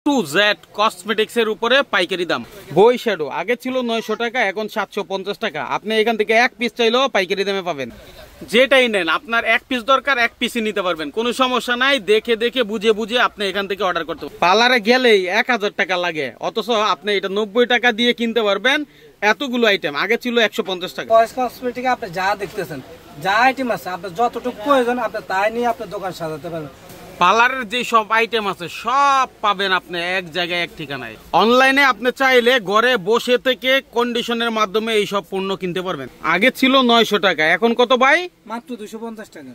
To Z cosmetics এর উপরে পাইকারি দাম। বই শ্যাডো আগে ছিল 900 টাকা, এখন 750 টাকা। আপনি এখান থেকে এক পিস চাইলেও পাইকারি দামে পাবেন। যেটাই নেন, আপনার এক পিস দরকার এক পিসই নিতে পারবেন, কোনো সমস্যা নাই। দেখে দেখে বুঝে বুঝে আপনি এখান থেকে অর্ডার করতে পারবেন। পার্লারে গেলেই 1000 টাকা লাগে, অথচ আপনি এটা 90 টাকা দিয়ে কিনতে পারবেন এতগুলো আইটেম। আগে ছিল 150 টাকা। কসমেটিক আপনি যা দেখতেছেন, যা আইটেম আছে, আপনার যতটুকু প্রয়োজন আপনি তাই নিয়ে আপনার দোকান সাজাতে পারবেন। পার্লারের যে সব আইটেম আছে সব পাবেন আপনি এক জায়গায়, এক ঠিকানায়। অনলাইনে আপনি চাইলে ঘরে বসে থেকে কন্ডিশনের মাধ্যমে এই সব পণ্য কিনতে পারবেন। আগে ছিল 900 টাকা, এখন কত ভাই? মাত্র 250 টাকা।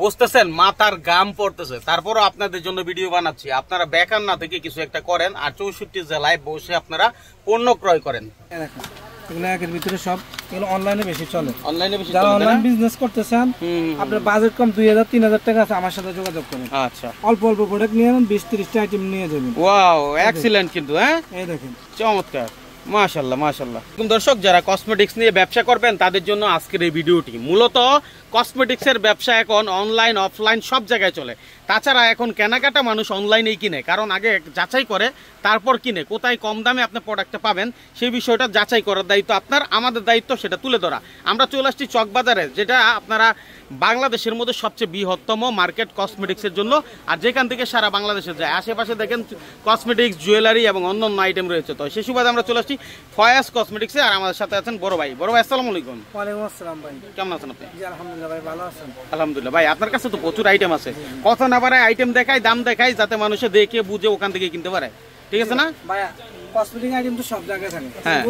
বুঝতেছেন, মাথার গাম পড়তেছে। তারপরও আপনাদের জন্য ভিডিও বানাচ্ছি, আপনারা বেকার না থেকে কিছু একটা করেন আর 64 জেলায় বসে আপনারা পণ্য ক্রয় করেন। এগুলো একের ভিতরে সব, এগুলো অনলাইনে বেশি চলে। অনলাইনে বেশি যারা চলে, অনলাইন বিজনেস করতেছেন, আপনার বাজেট কম 2000-3000 টাকা আছে, আমার সাথে যোগাযোগ করুন। আচ্ছা, অল্প অল্প প্রোডাক্ট নিয়ে নেন, 20-30টা আইটেম নিয়ে যাবেন। ওয়াও, এক্সিলেন্ট কিন্তু। হ্যাঁ, এই দেখেন, চমৎকার, মাশাআল্লাহ মাশাআল্লাহ। দর্শক, যারা কসমেটিক্স নিয়ে ব্যবসা করবেন তাদের জন্য আজকের এই ভিডিওটি। মূলত কসমেটিক্সের ব্যবসা এখন অনলাইন অফলাইন সব জায়গায় চলে। তাছাড়া এখন কেনাকাটা মানুষ অনলাইনেই কিনে, কারণ আগে যাচাই করে তারপর কিনে। কোথায় কম দামে আপনি প্রোডাক্টটা পাবেন সেই বিষয়টা যাচাই করার দায়িত্ব আপনার, আমাদের দায়িত্ব সেটা তুলে ধরা। আমরা চলে আসছি চকবাজারে, যেটা আপনারা বাংলাদেশের মধ্যে সবচেয়ে বৃহত্তম মার্কেট কসমেটিক্সের জন্য, আর যেখান থেকে সারা বাংলাদেশে যায়। আশেপাশে দেখেন কসমেটিক্স, জুয়েলারি এবং অন্যান্য আইটেম রয়েছে। তো সেই সুবাদে আমরা চলে আসছি ফয়াজ কসমেটিক্সে, আর আমাদের সাথে আছেন বড় ভাই। বড় ভাই, আসসালামু আলাইকুম। ওয়ালাইকুম আসসালাম ভাই, কেমন আছেন আপনি? জি আলহামদুলিল্লাহ ভাই, ভালো আছেন? আলহামদুলিল্লাহ ভাই। আপনার কাছে তো প্রচুর আইটেম আছে, কথা না পারে আইটেম দেখাই, দাম দেখাই, যাতে মানুষে দেখে বুঝে ওখান থেকে কিনতে পারে। ঠিক আছে না ভাইয়া? কসমেটিক আইটেম তো সব জায়গায় থাকে, হ্যাঁ।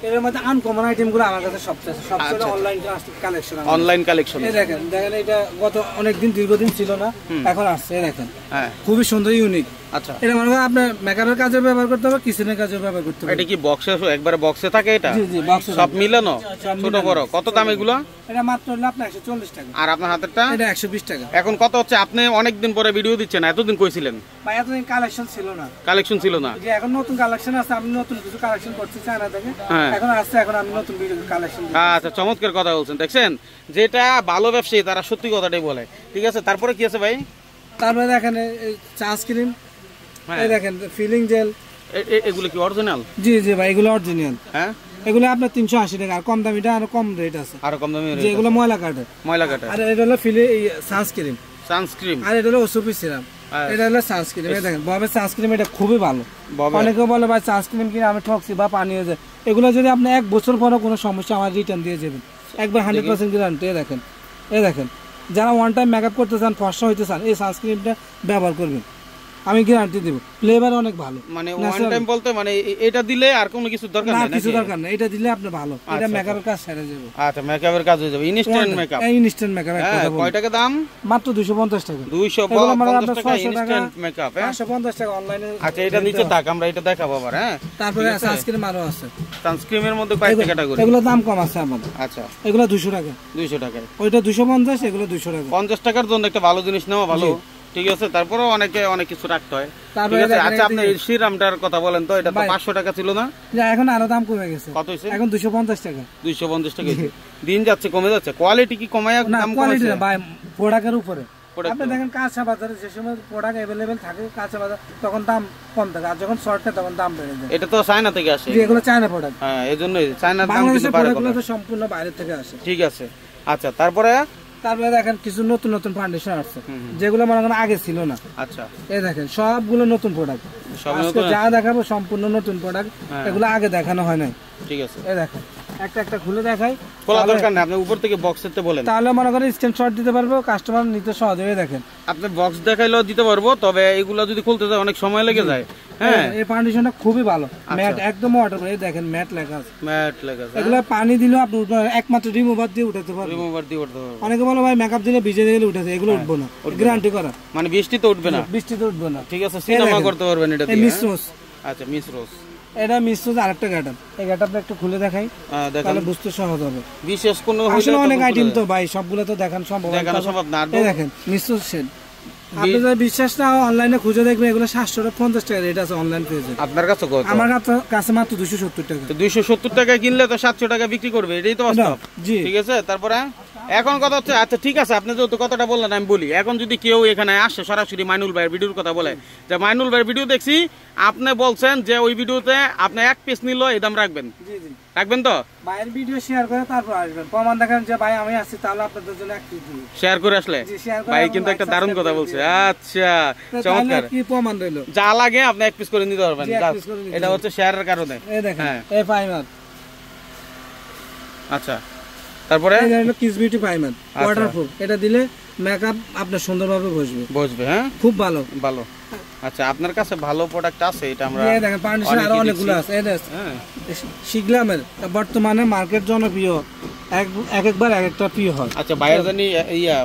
এর মধ্যে আনকমন আইটেমগুলো আমার কাছে সবচেয়ে অনলাইন কালেকশন। অনলাইন কালেকশন এই দেখেন, দেখেন এটা গত অনেকদিন দীর্ঘদিন ছিল না, এখন আসছে। দেখেন, হ্যাঁ, খুবই সুন্দর, ইউনিক। আচ্ছা, এটা মনে করেন আপনার মেকআপের কাজে ব্যবহার করতে হবে, কিচেনের কাজে ব্যবহার করতে হবে। এটা কি বক্সে, একবারে বক্সে থাকে এটা? জি জি, বক্সে সব মিলানো, ছোট বড়। কত দাম এগুলো? এটা মাত্র হলো আপনার 140 টাকা। আর আপনার হাতেরটা? এটা 120 টাকা। এখন কত হচ্ছে? আপনি অনেকদিন পরে ভিডিও দিচ্ছেন, এতদিন কইছিলেন ভাই এতদিন কালেকশন ছিল না, কালেকশন ছিল না। যে এখন নতুন কালেকশন আছে, আমি নতুন কিছু কালেকশন করছি চায়না থেকে, হ্যাঁ। এখন আসছে, এখন আমি নতুন ভিডিও কালেকশন। আচ্ছা, চমৎকার কথা বলছেন। দেখছেন, যেটা ভালো ব্যবসায়ী তারা সত্যি কথাটাই বলে। ঠিক আছে, তারপরে কি আছে ভাই? তারপরে দেখেন সানস্ক্রিন, এই দেখেন ফিলিং জেল। এগুলো কি অরিজিনাল? জি জি ভাই, এগুলো অরিজিনাল। হ্যাঁ, এগুলো আপনার 380 টাকা, আর কম দামিটা আর কম রেট আছে, আরো কম দামি যে এগুলো ময়লা কাটে, ময়লা কাটে। আর এটা হলো সানস্ক্রিন, সানস্ক্রিন, আর এটা হলো ওসুপি সিরাম, এটা হলো সানস্ক্রিন। এই দেখেন ববের সানস্ক্রিন, এটা খুবই ভালো। অনেকে বলে ভাই সানস্ক্রিন কিনে আমি ঠকছি বা পানি হয়ে যায়, এগুলো যদি আপনি 1 বছর পরও কোনো সমস্যা আমার রিটার্ন দিয়ে যাবেন, একবার 100% গ্যারান্টি। দেখেন, এই দেখেন, যারা ওয়ান টাইম মেকআপ করতে চান, ফর্সা হইতে চান, এই সানস্ক্রিনটা ব্যবহার করবেন, আমি গ্যারান্টি দেব। ফ্লেভার অনেক ভালো। মানে ওয়ান টাইম বলতে মানে এটা দিলে আর কোনো কিছু দরকার না, নাই? কিছু দরকার নাই, এটা দিলে আপনি ভালো, এটা মেকআপের কাজ সেরে যাবে। আচ্ছা, মেকআপের কাজ হয়ে যাবে, ইনস্ট্যান্ট মেকআপ। Instant makeup. কয় টাকা দাম? মাত্র 250 টাকা। 250 টাকা ইনস্ট্যান্ট মেকআপ। 550 টাকা অনলাইনে। আচ্ছা, এটা নিচে থাক, আমরা এটা দেখাবো আবার। হ্যাঁ, তারপরে সানস্ক্রিন আরো আছে। সানস্ক্রিনের মধ্যে কয়টা ক্যাটাগরি? এগুলো দাম কম আছে আমাদের। আচ্ছা, এগুলো 200 টাকা। 200 টাকায়, ওইটা 250, এগুলো 200 টাকা। 50 টাকার জন্য একটা ভালো জিনিস নেওয়া ভালো। ঠিক আছে, তারপরেও অনেকে অনেক কিছু রাখতে হয়। আচ্ছা, আপনি এই সিরামটার কথা বলেন তো, এটা তো 500 টাকা ছিল না? এখন আরো দাম কমে গেছে। কত হইছে? এখন 250 টাকা। 250 টাকা। দিন যাচ্ছে কমে যাচ্ছে, কোয়ালিটি কি কমায় দাম কোয়ালিটি কমাচ্ছে? না ভাই, প্রোডাক্টের উপরে। আপনি দেখেন কাঁচা বাজারে যে সময় প্রোডাক্ট अवेलेबल থাকে কাঁচা বাজার, তখন দাম কম থাকে, আর যখন শর্ট থাকে তখন দাম বেড়ে যায়। এটা তো চায়না থেকে আসে, এগুলো চায়না প্রোডাক্ট। হ্যাঁ, এজন্যই চায়নার দাম বাংলাদেশের কিন্তু বাড়ে। প্রোডাক্টগুলো তো সম্পূর্ণ বাইরে থেকে আসে। ঠিক আছে, আচ্ছা, তারপরে দেখেন কিছু নতুন নতুন ফাউন্ডেশন আসছে, যেগুলো মনে করেন আগে ছিল না। আচ্ছা, এই দেখেন সবগুলো নতুন প্রোডাক্ট, আজকে যা দেখাবো সম্পূর্ণ নতুন প্রোডাক্ট, এগুলো আগে দেখানো হয় নাই। ঠিক আছে, এই দেখেন একটা একটা খুলে দেখাই, খোলা দরকার না, আপনি উপর থেকে বক্সেতে বলেন, তাহলে মনে করেন স্ক্রিনশট দিতে পারবো, কাস্টমার নিতে সহজ হয়ে। দেখেন আপনি বক্স দেখাইলেও দিতে পারবো, তবে এগুলো যদি খুলতে যায় অনেক সময় লেগে যায়। হ্যাঁ, এই ফাউন্ডেশনটা খুবই ভালো, ম্যাট একদম ওয়াটারপ্রুফ। এই দেখেন ম্যাট লেখা আছে, ম্যাট লেখা আছে। এগুলো পানি দিলেও আপনি একমাত্র রিমুভার দিয়ে উঠাতে পারবেন। রিমুভার দিয়ে উঠাতে পারবেন। অনেকে বলে ভাই মেকআপ দিলে ভিজে গেলে উঠাতে, এগুলো উঠবো না, গ্যারান্টি করা। মানে বৃষ্টিতে উঠবে না? বৃষ্টিতে উঠবে না। ঠিক আছে, সিনেমা করতে পারবেন এটা দিয়ে। মিস রোজ। আচ্ছা, মিস রোজ, এটা মিস রোজ আরেকটা গেটআপ। এই গেটআপটা একটু খুলে দেখাই, তাহলে বুঝতে সহজ হবে। বিশেষ কোনো আসলে অনেক আইটেম তো ভাই, সবগুলো তো দেখানো সম্ভব না। এই দেখেন মিস রোজ শেড, আপনি যদি বিশ্বাস না অনলাইনে খুঁজে দেখবেন, এগুলো 750 টাকা রেট আছে অনলাইন পেজে। আপনার কাছে কত? আমার কাছে মাত্র 270 টাকা। তো 270 টাকা কিনলে তো 700 টাকা বিক্রি করবে, এটাই তো বাস্তব। জি, ঠিক আছে। তারপরে এখন কথা হচ্ছে, আচ্ছা ঠিক আছে, আপনি যেহেতু কথাটা বললেন আমি বলি, এখন যদি কেউ এখানে আসে সরাসরি মাইনুল ভাইয়ের ভিডিওর কথা বলে যে মাইনুল ভাইয়ের ভিডিও দেখছি, আপনি বলছেন যে ওই ভিডিওতে আপনি এক পিস নিল এই দাম রাখবেন, রাখবেন তো? ভাইয়ের ভিডিও শেয়ার করে তারপর আসবেন, প্রমাণ দেখান যে ভাই আমি আসছি, তাহলে আপনাদের জন্য এক পিস দিব। শেয়ার করে আসলে ভাই কিন্তু একটা দারুণ কথা বলছে। আচ্ছা চমৎকার, কি প্রমাণ রইলো? যা লাগে আপনি এক পিস করে নিতে পারবেন, এটা হচ্ছে শেয়ারের কারণে। এই দেখেন এই প্রাইমার। আচ্ছা তারপরে কিস বিউটি প্রাইমার ওয়াটারপ্রুফ, এটা দিলে মেকআপ আপনার সুন্দরভাবে বসবে। হ্যাঁ খুব ভালো ভালো। আচ্ছা আপনার কাছে ভালো প্রোডাক্ট আছে? এটা আমরা এই দেখেন পান্ডিশন আরো অনেকগুলো আছে। এই দেখেন শিগলামের বর্তমানে মার্কেট জনপ্রিয়, একবার এক একটা প্রিয় হয়। আচ্ছা বাইরে জানি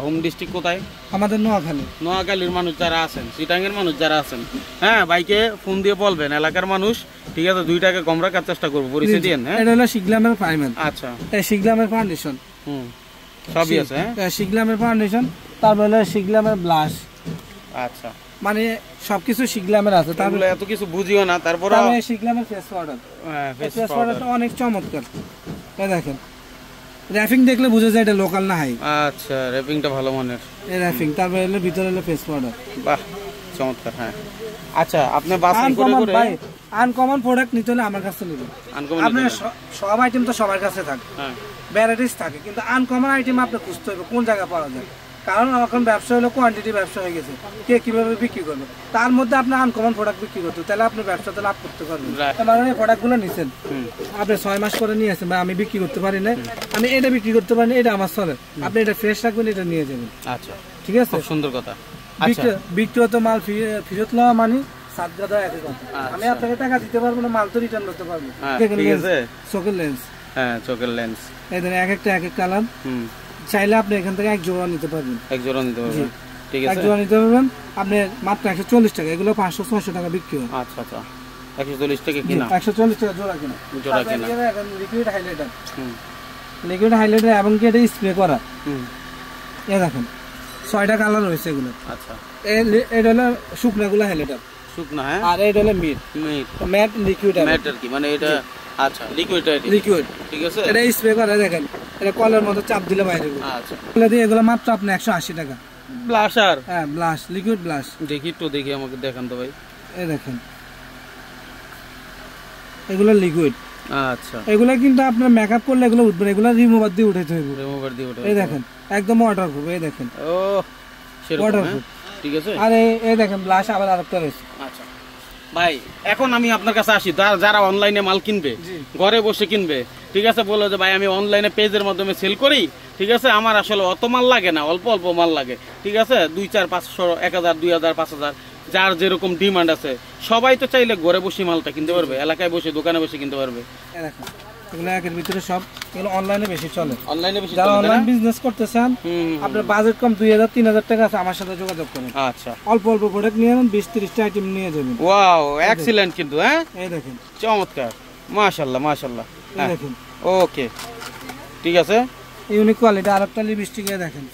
হোম ডিস্ট্রিক্ট কোথায়? আমাদের নোয়াখালীর মানুষ যারা আছেন, চিটাঙ্গের মানুষ যারা আছেন, হ্যাঁ বাইকে ফোন দিয়ে বলবেন এলাকার মানুষ, ঠিক আছে 2 টাকা কম রাখার চেষ্টা করবো, পরিচয় দিন। হ্যাঁ এটা হলো শিগলামের প্রাইমার। আচ্ছা এই শিগলামের ফাউন্ডেশন সবই আছে। হ্যাঁ শিগলামের ফাউন্ডেশন, তারপর হলো শিগলামের ব্লাশ। আচ্ছা মানে সবকিছু শিগলামের আছে, তাহলে এত কিছু বুঝিও না। তারপর শিগলামের ফেস পাউডার, ফেস পাউডারটা অনেক চমৎকার। এই দেখেন র‍্যাপিং দেখলে বুঝা যায় এটা লোকাল না হাই। আচ্ছা র‍্যাপিংটা ভালো মানের, এই র‍্যাপিং। তারপর হলো ভিতরে হলো ফেস পাউডার। বাহ চমৎকার। হ্যাঁ আচ্ছা আপনি বাছাই করে করে ভাই আনকমন প্রোডাক্ট নিতে হলে আমার কাছে নেবেন। আপনি সব আইটেম তো সবার কাছে থাকে, হ্যাঁ ভ্যারাইটিস থাকে, কিন্তু আনকমন আইটেম আপনি খুঁজতে হবে কোন জায়গায় পাওয়া যায়। কারণ এখন ব্যবসা হলো কোয়ান্টিটি ব্যবসা হয়ে গেছে, কে কিভাবে বিক্রি করবে, তার মধ্যে আপনি আনকমন প্রোডাক্ট বিক্রি করতে, তাহলে আপনি ব্যবসাতে লাভ করতে পারবেন। মানে এই প্রোডাক্টগুলো নিছেন আপনি 6 মাস করে নিয়ে আসেন, আমি বিক্রি করতে পারি না, আমি এটা বিক্রি করতে পারি না, এটা আমার চলে, আপনি এটা ফ্রেশ রাখবেন, এটা নিয়ে যাবেন। আচ্ছা ঠিক আছে, খুব সুন্দর কথা। বিক্রিত মাল ফেরত নেওয়া মানে সাতগাদা একই কথা। আমি আপনাকে টাকা দিতে পারবো না, মাল তো রিটার্ন করতে পারবো। ঠিক আছে, চোখের লেন্স, হ্যাঁ চোখের লেন্স, এই ধরেন এক একটা এক এক কালার, চাইলে আপনি এখান থেকে এক জোড়া নিতে পারবেন। এক জোড়া নিতে পারবেন, ঠিক আছে, এক জোড়া নিতে পারবেন আপনি মাত্র 140 টাকা। এগুলো 500-600 টাকা বিক্রি হয়। আচ্ছা আচ্ছা 140 টাকা কিনা, 140 টাকা জোড়া কিনা, জোড়া কিনা। লিকুইড হাইলাইটার, লিকুইড হাইলাইটার এবং কি এটা স্প্রে করা। এই দেখেন 6টা কালার রয়েছে এগুলো। আচ্ছা এটা হলো শুকনাগুলো হাইলাইটার, শুকনা। হ্যাঁ আর এটা হলো ম্যাট লিকুইড, ম্যাট আর কি মানে এটা। আচ্ছা লিকুইড, লিকুইড ঠিক আছে, এটা স্প্রে করা। দেখেন এটা কলের মতো চাপ দিলে বাইরে। আচ্ছা এগুলো মাত্র আপনি 180 টাকা। ব্লাশার, হ্যাঁ ব্লাশ, লিকুইড ব্লাশ। দেখি তো, দেখি আমাকে দেখান তো ভাই। এই দেখেন এগুলো লিকুইড। আচ্ছা এগুলো কিন্তু আপনার মেকআপ করলে এগুলো উঠবে না, এগুলো রিমুভার দিয়ে উঠাইতে হবে, রিমুভার দিয়ে উঠাইতে। এই দেখেন একদম ওয়াটারপ্রুফ। এই দেখেন ও ওয়াটারপ্রুফ, ঠিক আছে। আর এই দেখেন ব্লাশ আবার আরেকটা রয়েছে। আচ্ছা ভাই এখন আমি আপনার কাছে আসি, যারা অনলাইনে মাল কিনবে, ঘরে বসে কিনবে, ঠিক আছে, বলো যে ভাই আমি অনলাইনে পেজের মাধ্যমে সেল করি, ঠিক আছে, আমার আসলে অত মাল লাগে না, অল্প অল্প মাল লাগে, ঠিক আছে, 2-4 500 1000 2000 5000 যার যেরকম ডিমান্ড আছে, সবাই তো চাইলে ঘরে বসে মালটা কিনতে পারবে, এলাকায় বসে দোকানে বসে কিনতে পারবে। এগুলো একের ভিতরে সব, এগুলো অনলাইনে বেশি চলে, অনলাইনে বেশি। যারা অনলাইন বিজনেস করতে চান, আপনার বাজেট কম 2000-3000 টাকা আছে, আমার সাথে যোগাযোগ করুন। আচ্ছা অল্প অল্প প্রোডাক্ট নিয়ে নেন, 20-30টা আইটেম নিয়ে যাবেন। ওয়াও এক্সিলেন্ট কিন্তু। হ্যাঁ এই দেখেন চমৎকার, মাশাআল্লাহ মাশাআল্লাহ। এই দেখেন ওকে ঠিক আছে, ইউনিক কোয়ালিটি। আরেকটা লিপস্টিক এ দেখেন,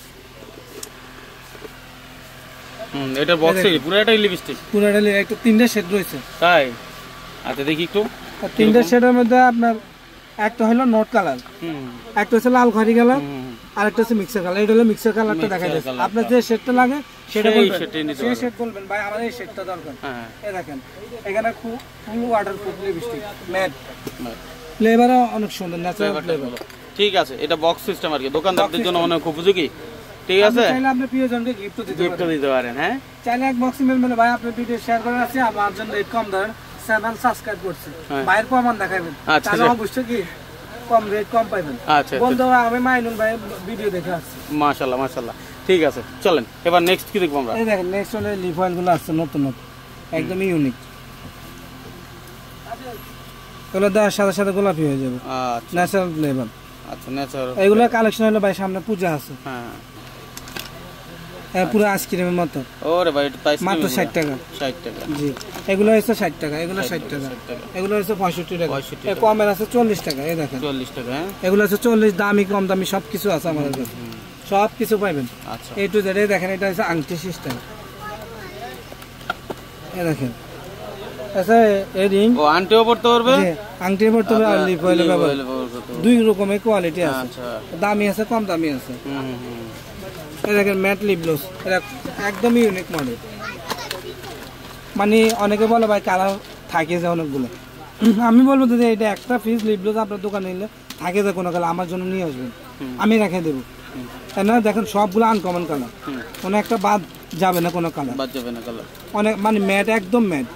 এটা বক্সে পুরোটাই লিপস্টিক, পুরোটাই একটা 3টা শেড রয়েছে। তাই আচ্ছা দেখি একটু। 3টা শেডের মধ্যে আপনার একটা হলো নোট কালার, একটা হচ্ছে লাল খয়েরি কালার, আর একটা হচ্ছে মিক্সার কালার। এটা হলো মিক্সার কালারটা দেখা যাচ্ছে, আপনার যে শেডটা লাগে সেটা বলবেন, সেই শেড বলবেন ভাই আমার এই শেডটা দরকার। এই দেখেন এখানে খুব ফুল ওয়াটারপ্রুফ লিপস্টিক, ম্যাট, ফ্লেভারও অনেক সুন্দর, ন্যাচারাল ফ্লেভার। ঠিক আছে, এটা বক্স সিস্টেম আর কি, দোকানদারদের জন্য অনেক উপযোগী। ঠিক আছে, চাইলে আপনি প্রিয়জনকে গিফট দিতে পারেন। হ্যাঁ চাইলে এক বক্স মেল মানে ভাই আপনি ভিডিও শেয়ার করে আছে, আমার জন্য রেট কম ধরেন, চ্যানেল সাবস্ক্রাইব করছি, বাইরের প্রমাণ দেখাবেন, তাহলে অবশ্যই কি কম রেট কম পাবেন। আচ্ছা বলতো আমি মাইনুল ভাই ভিডিও দেখে আসছি। মাশাআল্লাহ মাশাআল্লাহ, ঠিক আছে চলেন এবার নেক্সট কি দেখব আমরা। এই দেখেন নেক্সট হলো লিপ অয়েল গুলো আসছে নতুন নতুন, একদম ইউনিক। এগুলো দেওয়ার সাথে সাথে গোলাপি হয়ে যাবে। আচ্ছা ন্যাচারাল ফ্লেভার। আচ্ছা ন্যাচারাল, এগুলো কালেকশন হলো ভাই সামনে পূজা আছে। হ্যাঁ পুরো আইসক্রিমের মতো। ওরে ভাই এটা মাত্র 60 টাকা। 60 টাকা জি, এগুলো হচ্ছে 60 টাকা, এগুলো 60 টাকা, এগুলো হচ্ছে 65 টাকা, এই কমের আছে 40 টাকা। এই দেখেন 40 টাকা। হ্যাঁ এগুলো আছে 40, দামি কম দামি সব কিছু আছে আমাদের কাছে, সব কিছু পাবেন। আচ্ছা এই টু জেড। দেখেন এটা হচ্ছে আংটি সিস্টেম। এই দেখেন আচ্ছা এই রিং ও আংটিও পড়তে পারবে, আংটি পড়তে পারবে আর লিপ অয়েল ব্যবহার, দুই রকমের কোয়ালিটি আছে, আচ্ছা দামি আছে কম দামি আছে। এই দেখেন ম্যাট লিপ গ্লস, এটা একদম ইউনিক মডেল। মানে অনেকে বলে ভাই কালার থাকে যায় অনেকগুলো, আমি বলবো যে এটা একটা পিস লিপ গ্লস আপনার দোকানে নিলে থাকে যায় কোনো কালার, আমার জন্য নিয়ে আসবেন, আমি রেখে দেবো। তাই না, দেখেন সবগুলো আনকমন কালার, কোনো একটা বাদ যাবে না, কোনো কালার বাদ যাবে না কালার, অনেক মানে ম্যাট একদম ম্যাট,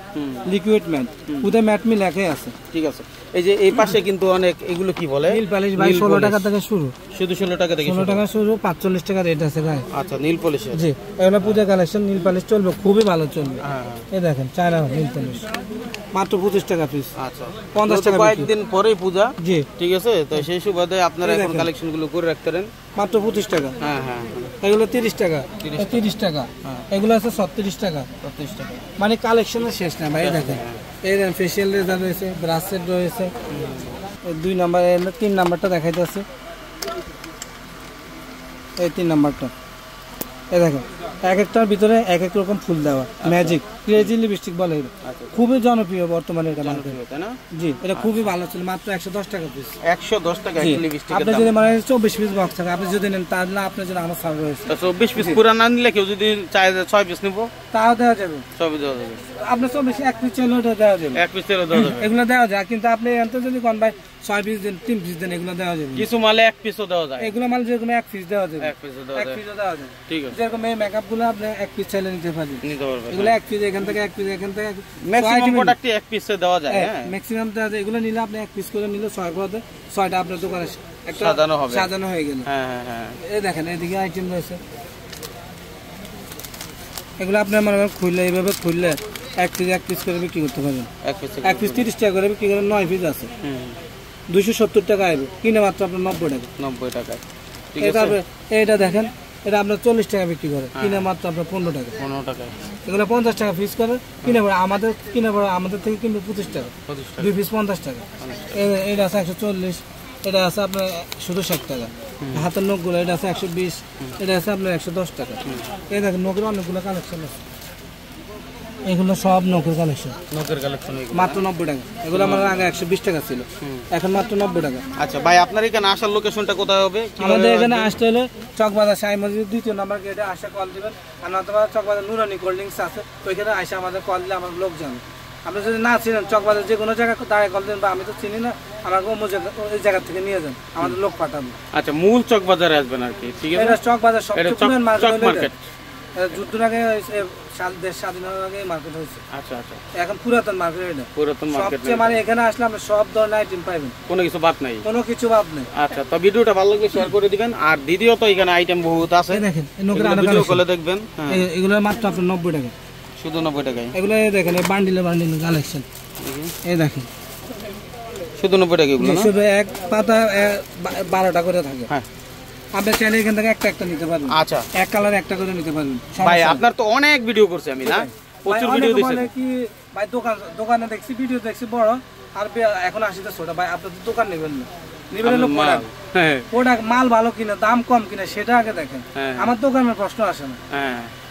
লিকুইড ম্যাট, উদে ম্যাট মি লেখাই আছে। ঠিক আছে। এই যে এই পাশে কিন্তু অনেক এগুলো কি বলে নীল পলিশ ভাই 16 টাকা থেকে শুরু, শুধু 16 টাকা থেকে 16 টাকা শুরু, 45 টাকা রেট আছে ভাই। আচ্ছা নীল পলিশ, জি এগুলো পূজা কালেকশন, নীল পলিশ চলবে, খুবই ভালো চলবে। এই দেখেন চায়না নীল পলিশ মাত্র 25 টাকা পিস। আচ্ছা 50 টাকা, কয়েকদিন পরেই পূজা, জি ঠিক আছে, তো সেই সুবাদে আপনারা এখন কালেকশন গুলো করে রাখতে পারেন। মাত্র 25 টাকা। হ্যাঁ হ্যাঁ, এগুলো 30 টাকা, 30 টাকা, এগুলো আছে 36 টাকা, 36 টাকা। মানে কালেকশনের শেষ না ভাই। দেখেন এই দেখেন ফেশিয়াল রেজার রয়েছে, ব্রাশ সেট রয়েছে, 2 নাম্বার, 3 নাম্বারটা দেখাইতেছে, এই 3 নাম্বারটা। এই দেখেন এক একটার ভিতরে এক এক রকম ফুল দেওয়া, ম্যাজিক ক্রেজি লিপস্টিক বলে, খুবই জনপ্রিয় বর্তমানে এটা মার্কেটে, তাই না? জি এটা খুবই ভালো ছিল, মাত্র 110 টাকা পিস। 110 টাকা একটা লিপস্টিক। আপনি যদি মানে 24 পিস বক্স থাকে, আপনি যদি নেন তাহলে আপনার জন্য আমার সার্ভ রয়েছে। 24 পিস পুরো না নিলে কেউ যদি চায় 6 পিস নিব তাও দেওয়া যাবে, সবই দেওয়া যাবে। আপনি 24 এক পিস চাইলে ওটা দেওয়া যাবে, 1 পিস দেওয়া যাবে, এগুলো দেওয়া যায়। কিন্তু আপনি এনতে যদি কোন ভাই 6 পিস দেন, 3 পিস দেন, এগুলো দেওয়া যাবে। কিছু মালে 1 পিসও দেওয়া যায়, এগুলো মাল যেরকম 1 পিস দেওয়া যাবে, 1 পিসও দেওয়া যায়, 1 পিসও দেওয়া যাবে। ঠিক আছে। যেরকম এই মেকআপ গুলো আপনি 1 পিস চাইলে নিতে পারবেন, নিতে পারবেন। এগুলো 1 পিস এখান থেকে, 1 পিস এখান থেকে, ম্যাক্সিমাম প্রোডাক্টই 1 পিসে দেওয়া যায়। হ্যাঁ ম্যাক্সিমাম দেওয়া যায়। এগুলো নিলে আপনি 1 পিস করে নিলে 6 করে 6টা আপনার দোকানে একটা সাজানো হবে, সাজানো হয়ে গেল। হ্যাঁ হ্যাঁ হ্যাঁ। এই দেখেন এদিকে আইটেম রয়েছে, এগুলো আপনার মনে করেন খুললে এইভাবে খুললে 1 পিস করে বিক্রি করতে পারবেন। 1 পিস 30 টাকা করে বিক্রি করেন, 9 পিস আছে, 270 টাকা আসবে, কিনে মাত্র আপনার 90 টাকা। 90 টাকা। এটা দেখেন এটা আপনার 40 টাকা বিক্রি করে, কিনে মাত্র আপনার 15 টাকা। 15 টাকা। এগুলো 50 টাকা পিস করে কিনে পড়ে, আমাদের থেকে কিনবে 25 টাকা, 2 পিস 50 টাকা। এটা আছে 140, এটা আছে আপনার শুধু 60 টাকা। হাতের নখগুলো এটা আছে 120, এটা আছে আপনার 110 টাকা। এই দেখেন নখের অনেকগুলো কালেকশন আছে, এগুলো সব নখের কালেকশন, মাত্র 90 টাকা। এগুলো আমার আগে 120 টাকা ছিল, এখন মাত্র 90 টাকা। আচ্ছা ভাই আপনার এখানে আসার লোকেশনটা কোথায় হবে? আমাদের এখানে আসতে হলে চকবাজার শাহী মসজিদ 2 নম্বর গেটে আসে কল দিবেন, আর নয়তো চকবাজার নুরানি কোল্ড ড্রিঙ্কস আছে, ওইখানে আসে আমাদের কল দিলে আমার লোক জানে। আপনি যদি না চিনেন চকবাজার যে কোনো জায়গায় দাঁড়ায় কল দেন, বা আমি তো চিনি না, আমাকে ওই জায়গা থেকে নিয়ে যান, আমাদের লোক পাঠাবো। আচ্ছা মূল চকবাজারে আসবেন আর কি, ঠিক আছে? এটা চকবাজার সবচেয়ে মার্কেট, যুদ্ধের আগে দেশ স্বাধীনতার আগে মার্কেট হয়েছে। আচ্ছা আচ্ছা, এখন পুরাতন মার্কেট, এটা পুরাতন মার্কেট। মানে এখানে আসলে আপনি সব ধরনের আইটেম পাবেন, কোনো কিছু বাদ নাই, কোনো কিছু বাদ নেই। আচ্ছা তো ভিডিওটা ভালো লাগলে শেয়ার করে দিবেন, আর দ্বিতীয়ত এখানে আইটেম বহুত আছে, দেখেন ভিডিও কলে দেখবেন। এগুলো মাত্র আপনার 90 টাকা, শুধু 90 টাকায়। এগুলো দেখেন বান্ডিলে কালেকশন, এই দেখেন শুধু 90 টাকা। এগুলো শুধু এক পাতা 12টা করে থাকে। হ্যাঁ আপনি চাইলে এখান থেকে একটা নিতে পারবেন। আচ্ছা এক কালার একটা করে নিতে পারবেন। ভাই আপনার তো অনেক ভিডিও করছি আমি, না প্রচুর ভিডিও দিয়েছেন কি ভাই, দোকানে দেখছি, ভিডিও দেখছি বড়, আর এখন আসিতে ছোট। ভাই আপনি তো দোকান নেবেন না, নেবেন হলো প্রোডাক্ট, মাল ভালো কিনা, দাম কম কিনা, সেটা আগে দেখেন। আমার দোকানের প্রশ্ন আসে না,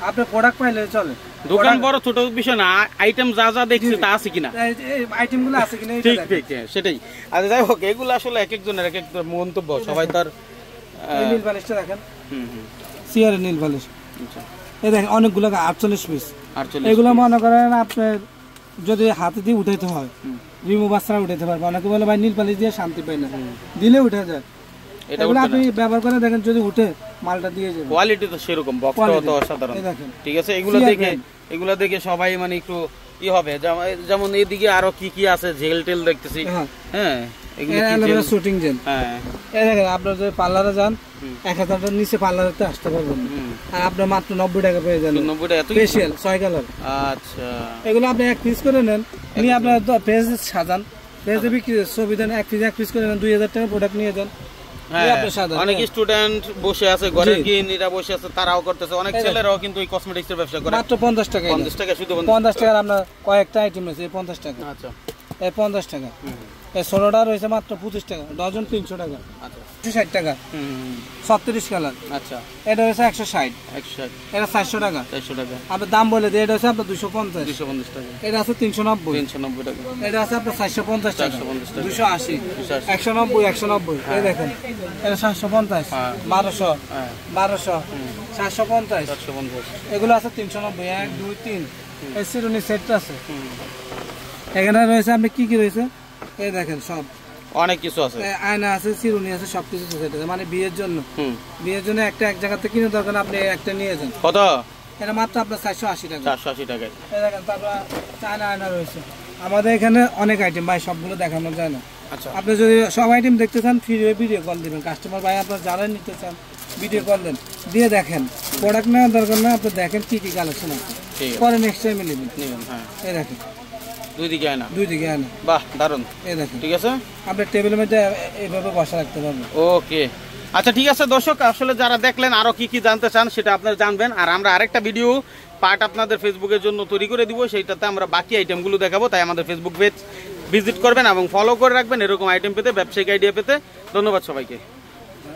আপনি প্রোডাক্ট পাইলে চলে। দোকান বড় ছোট বিষয় না, আইটেম যা যা দেখছি তা আছে কিনা, আইটেম গুলো আছে কিনা, ঠিক ঠিক সেটাই। আর যাই হোক এগুলো আসলে এক একজনের এক এক মন্তব্য, সবাই তার। নীল বালিশটা দেখেন, সিআর নীল বালিশ, এই দেখেন অনেকগুলো 48 পিস। এগুলো মনে করেন আপনার যদি হাতে দিয়ে উঠাইতে হয়, রিমুভার ছাড়া উঠাইতে পারবে। অনেকে বলে ভাই নীল বালিশ দিয়ে শান্তি পাই না, দিলে উঠে যায়। এগুলো আপনি ব্যবহার করে দেখেন, যদি উঠে মালটা দিয়ে যাবে। কোয়ালিটি তো সেরকম, বক্সটাও তো অসাধারণ, ঠিক আছে? এগুলো দেখে সবাই মানে একটু ই হবে। যেমন এইদিকে আরো কি কি আছে, জেল টেল দেখতেছি। হ্যাঁ শুটিং জেল। হ্যাঁ এই দেখেন আপনার যদি পার্লারে যান 1000 টাকার নিচে পার্লারে আসতে পারবেন, আর আপনার মাত্র 90 টাকা পেয়ে যাবেন। 90 টাকা ফেশিয়াল 6 কালার। আচ্ছা এগুলো আপনি 1 পিস করে নেন, নিয়ে আপনার পেজ সাজান, পেজে বিক্রি ছবি দেন, 1 পিস করে নেন, 2000 টাকা প্রোডাক্ট নিয়ে যান। অনেক স্টুডেন্ট বসে আছে, ঘরের গৃহিণীরা বসে আছে, তারাও করতেছে, অনেক ছেলেরাও কিন্তু এই কসমেটিক্স এর ব্যবসা করে। মাত্র 50 টাকা, 50 টাকা, শুধু 50 টাকার আপনার কয়েকটা আইটেম আছে, 50 টাকা। আচ্ছা এই 50 টাকা। এই 16টা রয়েছে মাত্র 25 টাকা, ডজন 300 টাকা। আচ্ছা 260 টাকা। 36 কালার। আচ্ছা এটা হচ্ছে 160। 160 এটা 400 টাকা। 400 টাকা। আপনার দাম বলে দিই, এটা হচ্ছে আপনার 250। 250 টাকা। এটা আছে 390। 390 টাকা। এটা আছে আপনার 450 টাকা। 450 টাকা। 280, 190, 190। এই দেখেন, এটা 750, 1200, 1200, 750, 450। এগুলো আছে 390। 1 2 3 এই চিরুনি সেটটা আছে। এখানে রয়েছে আপনি কি কি রয়েছে এই দেখেন, সব অনেক কিছু আছে, আয়না আছে, চিরুনি আছে, সবকিছু সেট আছে। মানে বিয়ের জন্য, বিয়ের জন্য একটা এক জায়গা থেকে কিনে দরকার আপনি একটা নিয়ে যান। কত? এটা মাত্র আপনার 480 টাকা। 480 টাকা। এই দেখেন, তারপর চায়না আয়না রয়েছে। আমাদের এখানে অনেক আইটেম ভাই, সবগুলো দেখানো যায় না। আচ্ছা, আপনি যদি সব আইটেম দেখতে চান ফ্রি ভিডিও কল দিবেন। কাস্টমার ভাই আপনার যারা নিতে চান ভিডিও কল দেন, দিয়ে দেখেন। প্রোডাক্ট নেওয়ার দরকার না, আপনি দেখেন কি কি কালেকশন আছে, পরে নেক্সট টাইম নেবেন। হ্যাঁ, এই দেখেন দুই দিকে আয়না, দুই দিকে আয়না। বাহ দারুন। এই দেখেন, ঠিক আছে, আপনি টেবিলের মধ্যে এইভাবে বসা রাখতে পারবেন। ওকে, আচ্ছা ঠিক আছে দর্শক, আসলে যারা দেখলেন আরো কি কি জানতে চান সেটা আপনারা জানবেন। আর আমরা আরেকটা ভিডিও পার্ট আপনাদের ফেসবুকের জন্য তৈরি করে দিব, সেইটাতে আমরা বাকি আইটেমগুলো দেখাবো। তাই আমাদের ফেসবুক পেজ ভিজিট করবেন এবং ফলো করে রাখবেন এরকম আইটেম পেতে, ব্যবসায়িক আইডিয়া পেতে। ধন্যবাদ সবাইকে।